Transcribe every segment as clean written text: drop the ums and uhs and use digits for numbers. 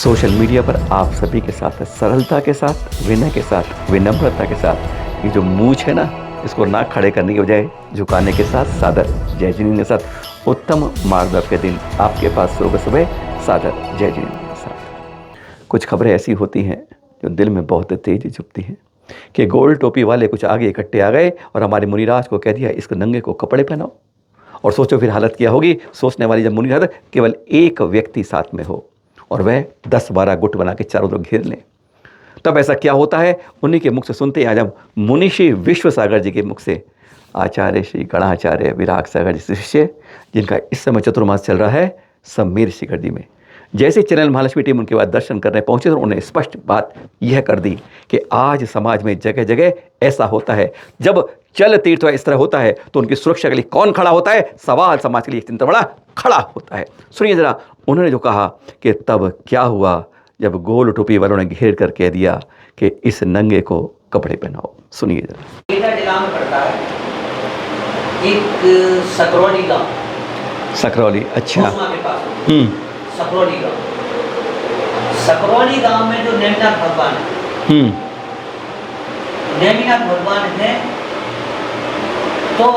Social media पर आप सभी के साथ सरलता के साथ, विनय के साथ, विनम्रता के साथ, ये जो मूछ है ना, इसको ना खड़े करने की बजाय झुकाने के साथ सादर जय जिनेंद्र के साथ उत्तम मार्गदर्शक के दिन आपके पास सुबह सुबह सादर जय जिनेंद्र के साथ। कुछ खबरें ऐसी होती हैं जो दिल में बहुत तेजी चुभती हैं कि गोल टोपी वाले कुछ आगे इकट्ठे आ गए और हमारे मुनिराज को कह दिया इसको नंगे को कपड़े पहनाओ। और सोचो फिर हालत क्या होगी। सोचने वाली जब मुनिराज केवल एक व्यक्ति साथ में हो और वह 10-12 गुट बना के चारों तरफ घेर लें, तब ऐसा क्या होता है। उन्हीं के मुख से सुनते हैं आज हम मुनिषी विश्वसागर जी के मुख से, आचार्य श्री गणाचार्य विराग सागर जी शिष्य, जिनका इस समय चतुर्मास चल रहा है समीर शिखर जी में। जैसे चैनल महालक्ष्मी टीम उनके बाद दर्शन करने पहुंचे तो उन्होंने स्पष्ट बात यह कर दी कि आज समाज में जगह जगह ऐसा होता है। जब चल तीर्थ इस तरह होता है तो उनकी सुरक्षा के लिए कौन खड़ा होता है, सवाल समाज के लिए चिंता बड़ा खड़ा होता है। सुनिए जरा, उन्होंने जो कहा कि तब क्या हुआ जब गोल टोपी वालों ने घेर कर कह दिया कि इस नंगे को कपड़े पहनाओ। सुनिए जरा। जिला में पड़ता है एक सकरौली गांव। सकरौली, अच्छा। सकरौली गांव, सकरौली गांव में जो नेमिनाथ भगवान है, नेमिनाथ भगवान है, तो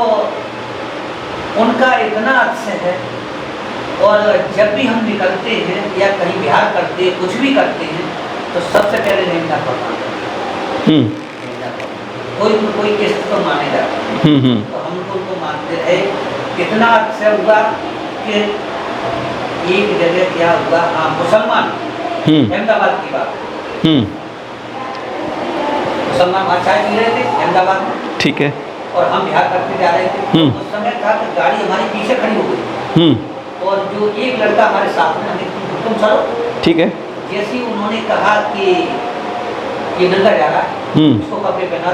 उनका इतना अच्छे है। और जब भी हम निकलते हैं या कहीं बिहार करते हैं, कुछ भी करते हैं, तो सबसे पहले नेमिनाथ भगवान, कोई किस्त तो माने जाता है, तो हम उनको मानते रहे। कितना अच्छा हुआ कि एक जगह क्या हुआ, हाँ, मुसलमान अहमदाबाद की बात, मुसलमान वहाँ चाय पी रहे थे अहमदाबाद में, ठीक है, और हम बिहार करते जा रहे थे। तो उस समय था कि गाड़ी हमारी पीछे खड़ी हो गई और जो एक लड़का हमारे साथ में, हमें तुम चलो, ठीक है। जैसे उन्होंने कहा कि ये नंगा जा रहा है, उसको कपड़े पहना,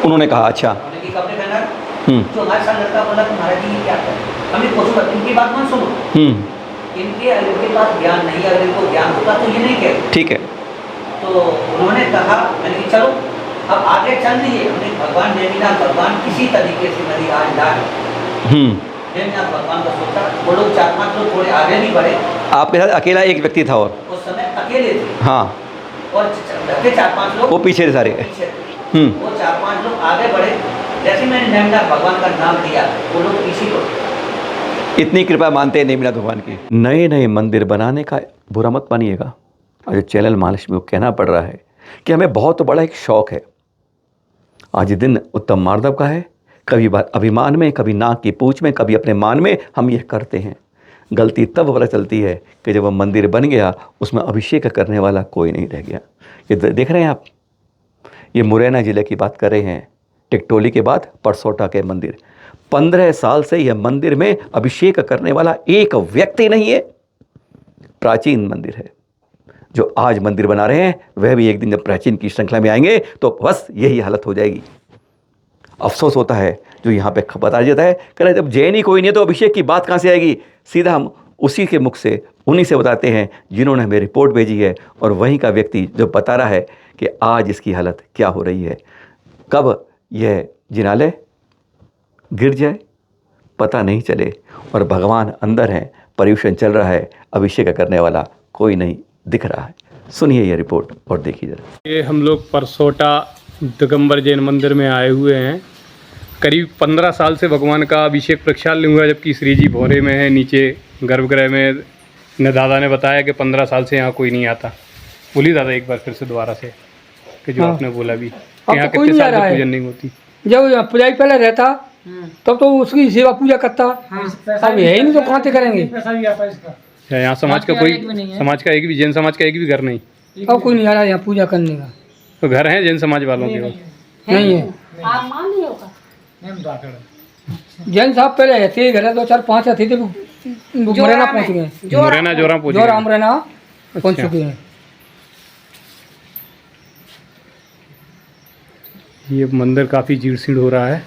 उन्होंने कहा अच्छा, उन्होंने कपड़े पहना। जो हमारे साथ लड़का बोला कि महाराज जी ये क्या कर, हमें पूछो, इनकी बात मत सुनो, इनके पास ज्ञान नहीं है, अगर इनको ज्ञान होता तो ये नहीं कहते, ठीक है। तो उन्होंने कहा, मैंने कि चलो अब आगे चल रही है। हमने भगवान नेमिनाथ भगवान किसी तरीके से मेरी आज लाए, नेमिनाथ भगवान का सोचा। वो लोग 4-5 लोग थोड़े आगे भी बढ़े, आपके साथ अकेला एक व्यक्ति था और उस समय अकेले थे, हाँ, और 4-5 लोग वो पीछे थे सारे, वो 4-5 लोग आगे बढ़े। जैसे मैंने नेमिनाथ भगवान का नाम लिया, वो लोग पीछे को, इतनी कृपा मानते हैं नेमिनाथ भगवान की। नए नए मंदिर बनाने का बुरा मत मानिएगा। आज चैनल महालक्ष्मी को कहना पड़ रहा है कि हमें बहुत बड़ा एक शौक है। आज दिन उत्तम मार्दव का है, कभी अभिमान में, कभी नाक की पूंछ में, कभी अपने मान में हम यह करते हैं। गलती तब पता चलती है कि जब वह मंदिर बन गया, उसमें अभिषेक करने वाला कोई नहीं रह गया। ये देख रहे हैं आप, ये मुरैना जिले की बात कर रहे हैं, टिकटोली के बाद परसोटा के मंदिर। 15 साल से यह मंदिर में अभिषेक करने वाला एक व्यक्ति नहीं है। प्राचीन मंदिर है। जो आज मंदिर बना रहे हैं वह भी एक दिन जब प्राचीन की श्रृंखला में आएंगे तो बस यही हालत हो जाएगी। अफसोस होता है जो यहाँ पे बता जाता है, कह रहे जब जैन ही कोई नहीं है तो अभिषेक की बात कहाँ से आएगी। सीधा हम उसी के मुख से, उन्हीं से बताते हैं जिन्होंने हमें रिपोर्ट भेजी है, और वहीं का व्यक्ति जो बता रहा है कि आज इसकी हालत क्या हो रही है। कब यह जिनालय गिर जाए पता नहीं चले, और भगवान अंदर है, पर्यूषण चल रहा है, अभिषेक करने वाला कोई नहीं दिख रहा है। सुनिए ये रिपोर्ट और देखिए जरा। ये हम लोग परसोटा दिगंबर जैन मंदिर में आए हुए हैं। करीब 15 साल से भगवान का अभिषेक प्रक्षालन हुआ, जबकि श्री जी भोरे में है, नीचे गर्भगृह में। न दादा ने बताया कि 15 साल से यहाँ कोई नहीं आता। बोली दादा एक बार फिर से दोबारा से कि जो आपने बोला भी, यहाँ तो कितने साल से पूजन नहीं होती। जब पुजारी पहले रहता तब तो उसकी सेवा पूजा करता, अब यही नहीं तो कहाँ से करेंगे। यहाँ समाज का कोई, समाज का एक भी, जैन समाज का एक भी घर नहीं, अब कोई नहीं आ रहा यहाँ पूजा करने का। तो घर है जैन समाज वालों के नहीं है। जैन साहब पहले रहते ही घर 2-4-5 थे, मुरैना पहुँच गए, मुरैना पहुँच चुके हैं। ये मंदिर काफ़ी जीर्ण शीर्ण हो रहा है।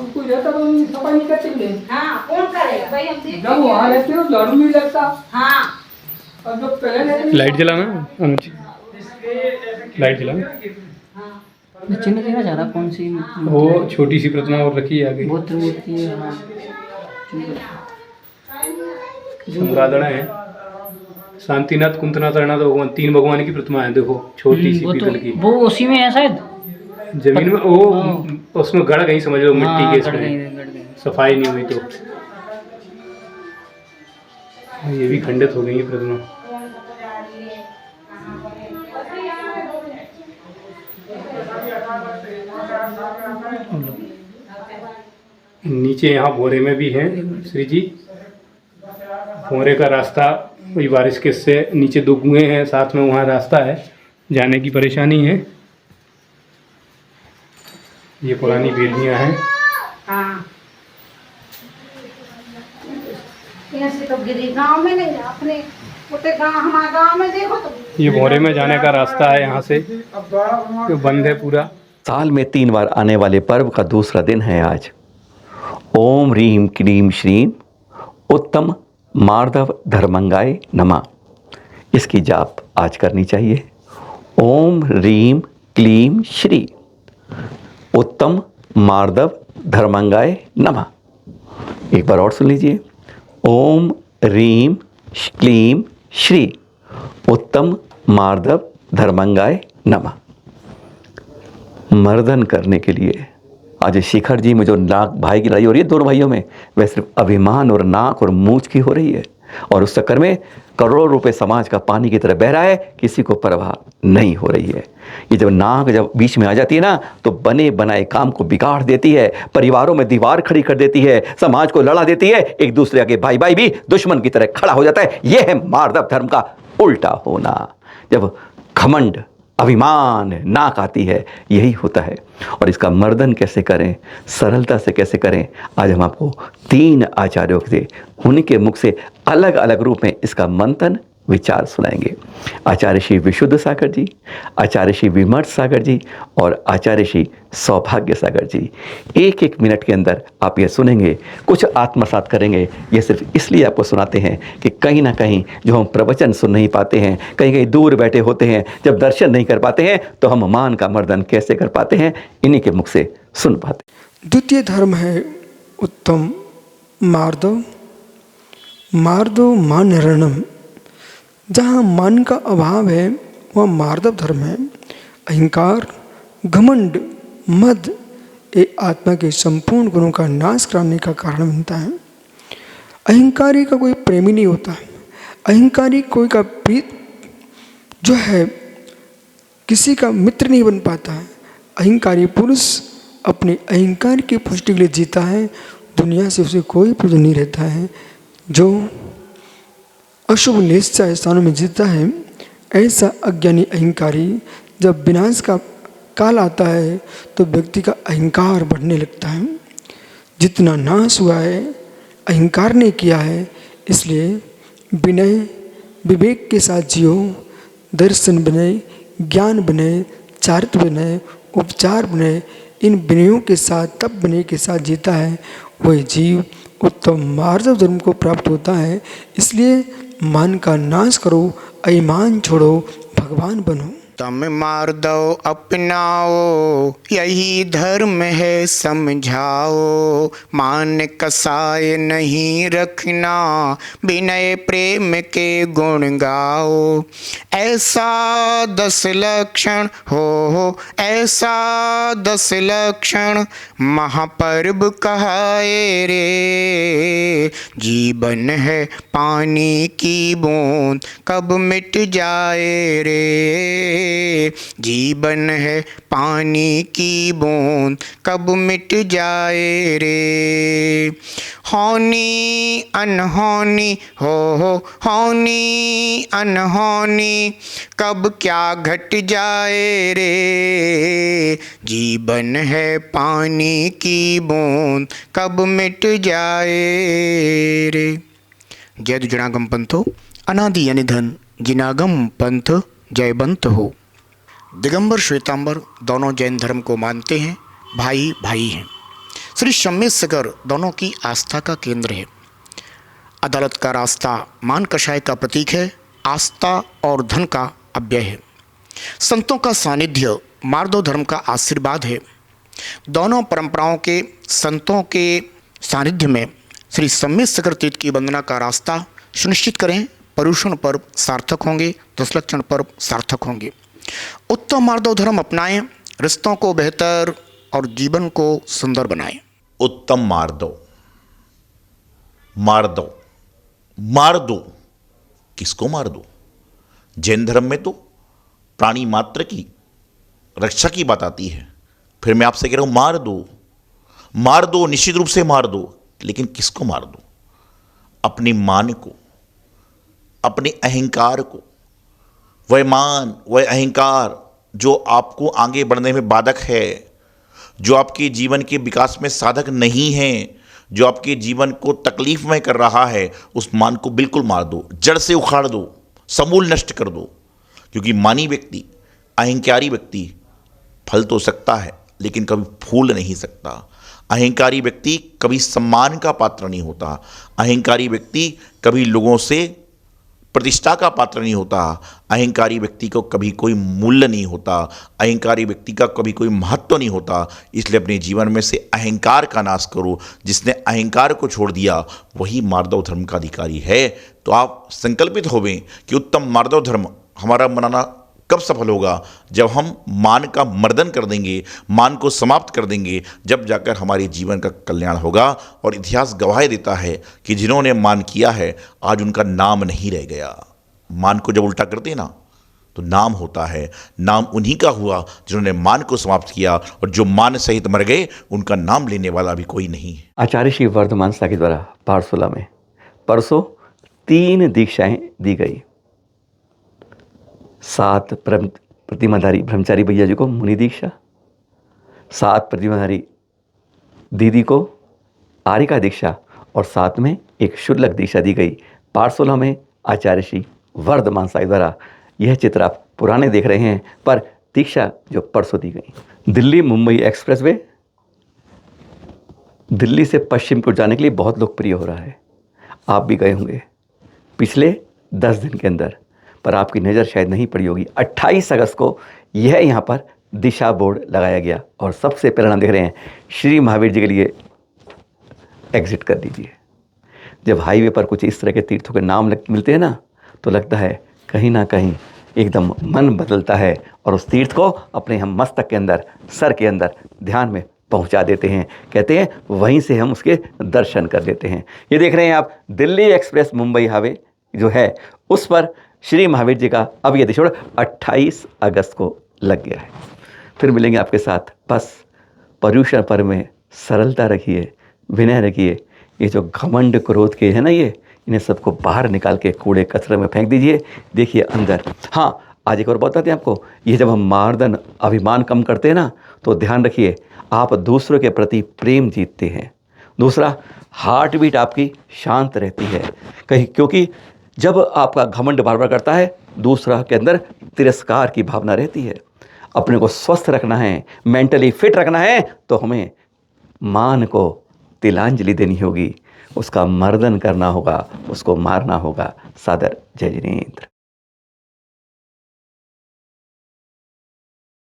कोई रहता तो सफाई नहीं करते। हाँ, कौन करेगा भाई, हम जब वहाँ रहते हो झाड़ू नहीं लगता। हाँ, लाइट जलाना अनुज, लाइट जलाना। चिन्ह देना चाह रहा कौन सी वो छोटी सी प्रतिमा और रखी है आगे, वो त्रिमूर्ति है, हाँ। संराधना है। शांतिनाथ, कुंतनाथ, अरनाथ भगवान, 3 भगवान की प्रतिमा है। देखो छोटी सी पीतल की, वो उसी में है शायद, जमीन में वो उसमें गड़ गई, समझ लो मिट्टी के, इसमें सफाई नहीं हुई तो ये भी खंडित हो गई है प्रतिमा। नीचे यहाँ भोरे में भी है श्री जी। भोरे का रास्ता वही बारिश के से नीचे 2 कुएं हैं, साथ में वहाँ रास्ता है, जाने की परेशानी है। ये पुरानी बेलियाँ हैं। हाँ, ऐसे तो गिरी गांव में नहीं, अपने उते गांव, हमारे गांव में देखो तो ये भोरे में जाने का रास्ता है, यहाँ से तो बंद है पूरा। साल में 3 बार आने वाले पर्व का दूसरा दिन है आज। ओम ह्रीं क्लीं श्रीं उत्तम मार्दव धर्मंगाय नमः। इसकी जाप आज करनी चाहिए। ओम ह्रीं क्लीं श्री उत्तम मार्दव धर्मंगाय नमः। एक बार और सुन लीजिए। ओम ह्रीं क्लीं श्री उत्तम मार्दव धर्मंगाय नमः। मर्दन करने के लिए आज शिखर जी में जो नाक भाई की लड़ाई हो रही है दोनों भाइयों में, वह सिर्फ अभिमान और नाक और मूंछ की हो रही है, और उस चक्कर में करोड़ों रुपए समाज का पानी की तरह बह रहा है, किसी को परवाह नहीं हो रही है। ये जब नाक जब बीच में आ जाती है ना, तो बने बनाए काम को बिगाड़ देती है, परिवारों में दीवार खड़ी कर देती है, समाज को लड़ा देती है, एक दूसरे के भाई भाई भी दुश्मन की तरह खड़ा हो जाता है। यह है मार्दव धर्म का उल्टा होना। जब घमंड अभिमान नाक आती है, यही होता है। और इसका मर्दन कैसे करें, सरलता से कैसे करें, आज हम आपको 3 आचार्यों से उनके मुख से अलग अलग रूप में इसका मंथन विचार सुनाएंगे। आचार्य श्री विशुद्ध सागर जी, आचार्य श्री विमर्श सागर जी और आचार्य श्री सौभाग्य सागर जी। 1-1 मिनट के अंदर आप ये सुनेंगे, कुछ आत्मसात करेंगे। ये सिर्फ इसलिए आपको सुनाते हैं कि कहीं ना कहीं जो हम प्रवचन सुन नहीं पाते हैं, कहीं कहीं दूर बैठे होते हैं, जब दर्शन नहीं कर पाते हैं, तो हम मान का मर्दन कैसे कर पाते हैं, इन्हीं के मुख से सुन पाते। द्वितीय धर्म है उत्तम मार्दव। मार्दव मान रणम। जहाँ मान का अभाव है वह मार्दव धर्म है। अहंकार, घमंड, मद ये आत्मा के संपूर्ण गुणों का नाश कराने का कारण बनता है। अहंकारी का कोई प्रेमी नहीं होता। अहंकारी कोई का प्रीत जो है किसी का मित्र नहीं बन पाता है। अहंकारी पुरुष अपने अहंकार की पुष्टि के लिए जीता है, दुनिया से उसे कोई प्रयोजन नहीं रहता है। जो अशुभ निश्चय स्थानों में जीता है, ऐसा अज्ञानी अहंकारी जब विनाश का काल आता है तो व्यक्ति का अहंकार बढ़ने लगता है। जितना नाश हुआ है अहंकार ने किया है, इसलिए विनय विवेक के साथ जियो। दर्शन बने, ज्ञान बने, चारित्र बने, उपचार बने, इन विनयों के साथ, तप बने के साथ जीता है, वही जीव उत्तम मार्दव धर्म को प्राप्त होता है। इसलिए मन का नाश करो, अभिमान छोड़ो, भगवान बनो। तम मार्दव अपनाओ, यही धर्म है समझाओ। मान कसाय नहीं रखना, विनय प्रेम के गुण गाओ। ऐसा 10 लक्षण हो, ऐसा 10 लक्षण महापर्व कहाए रे। जीवन है पानी की बूंद, कब मिट जाए रे। जीवन है पानी की बूंद, कब मिट जाए रे। होनी अनहोनी हो, होनी अनहोनी कब क्या घट जाए रे। जीवन है पानी की बूंद, कब मिट जाए रे। जय दुजनागम पंथो, अनादि यानी धन, जिनागम पंथ जयवंत हो। दिगंबर श्वेतांबर दोनों जैन धर्म को मानते हैं, भाई भाई हैं। श्री शम्मेश्वर दोनों की आस्था का केंद्र है। अदालत का रास्ता मान कषाय का प्रतीक है। आस्था और धन का अव्यय है। संतों का सानिध्य मार्दव धर्म का आशीर्वाद है। दोनों परंपराओं के संतों के सानिध्य में श्री सम्यक सागर तीर्थ की वंदना का रास्ता सुनिश्चित करें। पर्युषण पर्व सार्थक होंगे, दशलक्षण पर्व सार्थक होंगे। उत्तम मार्दव धर्म अपनाएं, रिश्तों को बेहतर और जीवन को सुंदर बनाएं। उत्तम मार्दव। मार्दव मार दो, किसको मार दो? जैन धर्म में तो प्राणी मात्र की रक्षा की बात आती है। फिर मैं आपसे कह रहा हूं मार दो, निश्चित रूप से मार दो, लेकिन किसको मार दो? अपनी मान को, अपने अहंकार को। वह मान, वह अहंकार जो आपको आगे बढ़ने में बाधक है, जो आपके जीवन के विकास में साधक नहीं है, जो आपके जीवन को तकलीफमय कर रहा है, उस मान को बिल्कुल मार दो, जड़ से उखाड़ दो, समूल नष्ट कर दो। क्योंकि मानी व्यक्ति, अहंकारी व्यक्ति फल तो सकता है लेकिन कभी फूल नहीं सकता। अहंकारी व्यक्ति कभी सम्मान का पात्र नहीं होता। अहंकारी व्यक्ति कभी लोगों से प्रतिष्ठा का पात्र नहीं होता। अहंकारी व्यक्ति को कभी कोई मूल्य नहीं होता। अहंकारी व्यक्ति का कभी कोई महत्व नहीं होता। इसलिए अपने जीवन में से अहंकार का नाश करो। जिसने अहंकार को छोड़ दिया वही मार्दव धर्म का अधिकारी है। तो आप संकल्पित होवें कि उत्तम मार्दव धर्म हमारा मनाना कब सफल होगा? जब हम मान का मर्दन कर देंगे, मान को समाप्त कर देंगे, जब जाकर हमारे जीवन का कल्याण होगा। और इतिहास गवाही देता है कि जिन्होंने मान किया है आज उनका नाम नहीं रह गया। मान को जब उल्टा करते ना तो नाम होता है। नाम उन्हीं का हुआ जिन्होंने मान को समाप्त किया, और जो मान सहित मर गए उनका नाम लेने वाला भी कोई नहीं है। आचार्य श्री वर्धमान साकी द्वारा पाठशाला में परसों 3 दीक्षाएं दी गई। 7 प्रतिमाधारी ब्रह्मचारी भैया जी को मुनि दीक्षा, 7 प्रतिमाधारी दीदी को आरिका दीक्षा, और 7 में एक शुल्लक दीक्षा दी गई। पाठशाला में आचार्य श्री वर्धमान साई द्वारा। यह चित्र आप पुराने देख रहे हैं, पर दीक्षा जो परसों दी गई। दिल्ली मुंबई एक्सप्रेसवे दिल्ली से पश्चिम को जाने के लिए बहुत लोकप्रिय हो रहा है। आप भी गए होंगे पिछले 10 दिन के अंदर, पर आपकी नज़र शायद नहीं पड़ी होगी। 28 अगस्त को यह यहाँ पर दिशा बोर्ड लगाया गया, और सबसे पहले नाम देख रहे हैं श्री महावीर जी के लिए एग्जिट कर दीजिए। जब हाईवे पर कुछ इस तरह के तीर्थों के नाम मिलते हैं ना, तो लगता है कहीं ना कहीं एकदम मन बदलता है, और उस तीर्थ को अपने हम मस्तक के अंदर, सर के अंदर ध्यान में पहुंचा देते हैं। कहते हैं वहीं से हम उसके दर्शन कर लेते हैं। ये देख रहे हैं आप दिल्ली एक्सप्रेस मुंबई हाईवे जो है, उस पर श्री महावीर जी का अब ये दिशा 28 अगस्त को लग गया है। फिर मिलेंगे आपके साथ। बस पर्युषण पर्व में सरलता रखिए, विनय रखिए। ये जो घमंड क्रोध के हैं ना, ये इन्हें सबको बाहर निकाल के कूड़े कचरे में फेंक दीजिए। देखिए अंदर। हाँ, आज एक और बात बताते हैं आपको। ये जब हम मार्दन अभिमान कम करते हैं ना, तो ध्यान रखिए आप दूसरों के प्रति प्रेम जीतते हैं। दूसरा, हार्ट बीट आपकी शांत रहती है कहीं, क्योंकि जब आपका घमंड बार बार करता है, दूसरा के अंदर तिरस्कार की भावना रहती है। अपने को स्वस्थ रखना है, मेंटली फिट रखना है, तो हमें मान को तिलांजलि देनी होगी, उसका मर्दन करना होगा, उसको मारना होगा। सादर जय जिनेंद्र।